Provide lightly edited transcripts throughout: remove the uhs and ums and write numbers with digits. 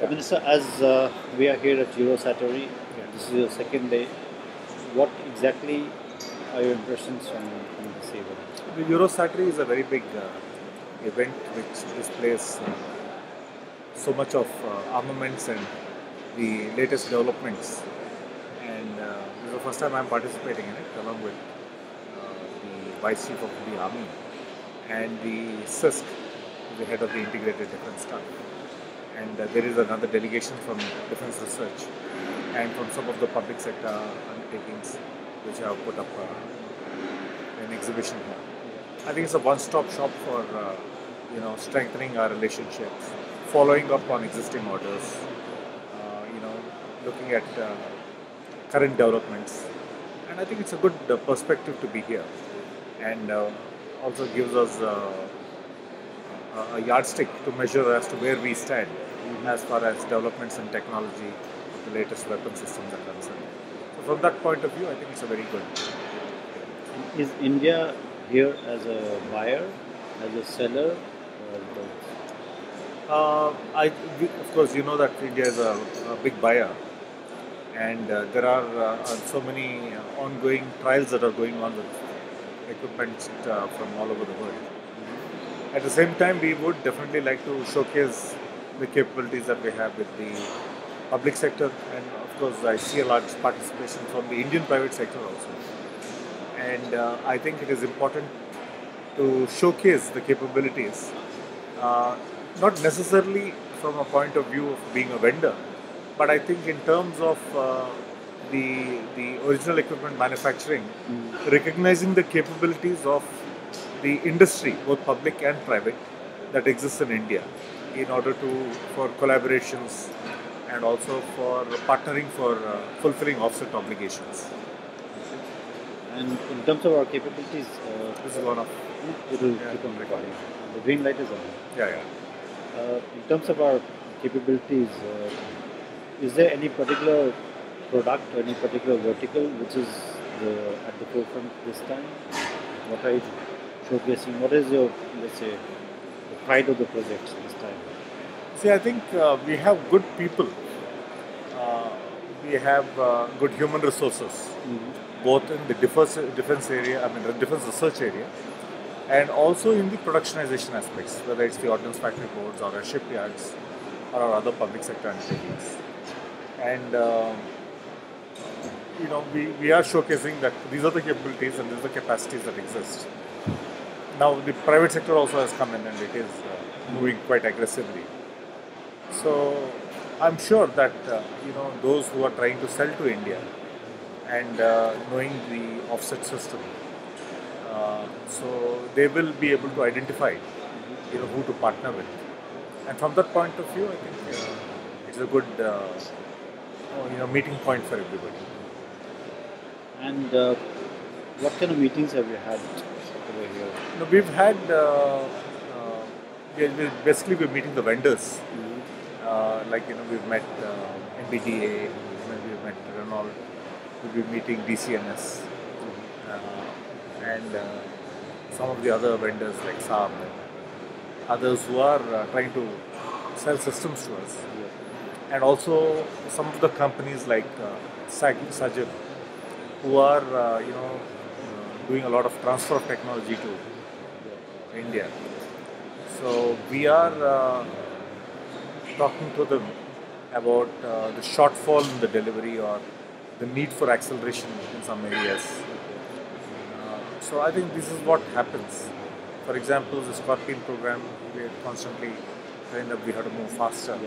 Yeah. Minister, as we are here at Eurosatory, Yeah. this is your second day. What exactly are your impressions from this event? The Eurosatory is a very big event which displays so much of armaments and the latest developments. And this is the first time I'm participating in it, along with the Vice Chief of the Army and the CISC, the head of the Integrated Defence Staff. And there is another delegation from Defence Research and from some of the public sector undertakings which have put up an exhibition here. I think it's a one-stop shop for strengthening our relationships, following up on existing orders, looking at current developments, and I think it's a good perspective to be here, and also gives us a yardstick to measure as to where we stand as far as developments in technology, the latest weapon systems are concerned. So from that point of view, I think it's a very good. Is India here as a buyer, as a seller, or both? Of course, you know that India is a big buyer, and there are so many ongoing trials that are going on with equipment from all over the world. At the same time, we would definitely like to showcase the capabilities that we have with the public sector, and of course, I see a large participation from the Indian private sector also. And I think it is important to showcase the capabilities, not necessarily from a point of view of being a vendor, but I think in terms of the original equipment manufacturing, recognizing the capabilities of the industry, both public and private, that exists in India, in order for collaborations and also for partnering for fulfilling offset obligations. And in terms of our capabilities, This is one of it will keep on recording. The green light is on. yeah. In terms of our capabilities, is there any particular product or any particular vertical which is at the forefront this time? What are you showcasing? What is your, let's say, the pride of the project this time? See, I think we have good people. We have good human resources, both in the defense area, the defense research area, and also in the productionization aspects, whether it's the ordnance factory boards or our shipyards or our other public sector undertakings. And we are showcasing that these are the capabilities and these are the capacities that exist. Now the private sector also has come in and it is moving quite aggressively. So I'm sure that those who are trying to sell to India and knowing the offset system, so they will be able to identify who to partner with. And from that point of view, I think it's a good meeting point for everybody. And what kind of meetings have you had over here? We've had basically we're meeting the vendors. We've met NBDA, we've met Renault, we'll be meeting DCNS, and some of the other vendors like Saab and others who are trying to sell systems to us, and also some of the companies like Sajib, who are doing a lot of transfer of technology to India. So we are talking to them about the shortfall in the delivery or the need for acceleration in some areas. So I think this is what happens. For example, the Scorpion program, we are constantly saying that we have to move faster.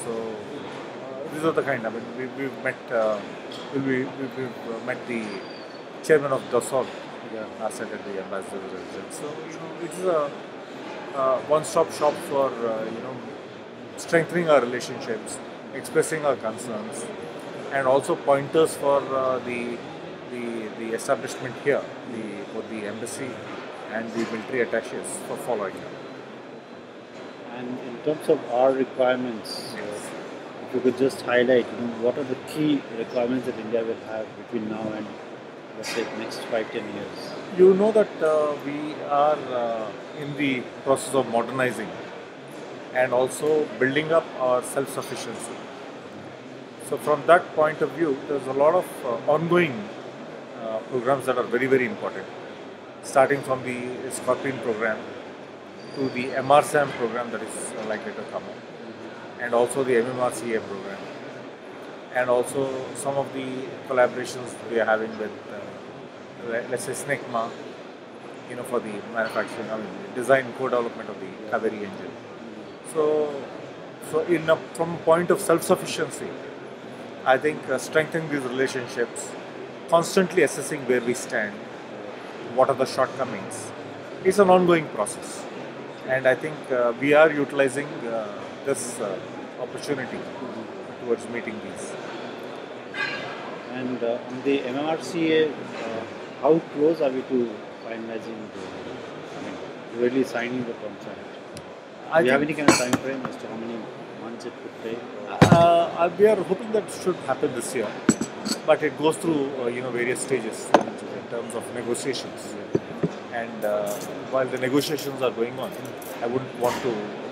So these are the kind. We've met we've met the chairman of Dassault last night at the ambassador's residence. So it is a one-stop shop for strengthening our relationships, expressing our concerns, and also pointers for the establishment here, both the embassy and the military attaches for following up. And in terms of our requirements, if you could just highlight, what are the key requirements that India will have between now and, let's say, next 5-10 years? You know that we are in the process of modernizing, and also building up our self-sufficiency. So from that point of view, there's a lot of ongoing programs that are very, very important, starting from the Scorpion program to the MRSAM program that is likely to come up, and also the MMRCA program, and also some of the collaborations we are having with, let's say, SNECMA, for the manufacturing, design co-development of the Kaveri engine. So from a point of self-sufficiency, I think strengthening these relationships, constantly assessing where we stand, what are the shortcomings, is an ongoing process. And I think we are utilizing this opportunity towards meeting these. And on the MMRCA, how close are we to finalizing really signing the contract? Do you have any kind of time frame as to how many months it could take? We are hoping that should happen this year, but it goes through various stages in terms of negotiations. And while the negotiations are going on, I wouldn't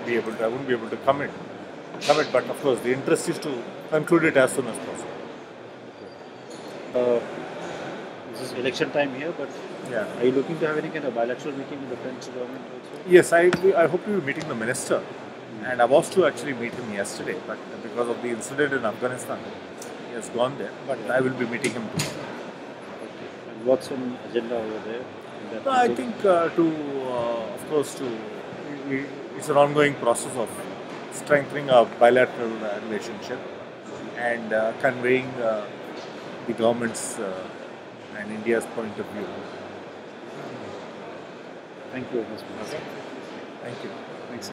be able to commit. But of course, the interest is to conclude it as soon as possible. This is election time here, but Yeah. are you looking to have any kind of bilateral meeting with the French government also? Yes, I hope to be meeting the minister, and I was to actually meet him yesterday, but because of the incident in Afghanistan, he has gone there. But I will be meeting him tomorrow. Okay. And what's on agenda over there? in that I meeting? think it's an ongoing process of strengthening our bilateral relationship and conveying the government's and India's point of view. Thank you, Mr. Thank you. Thanks.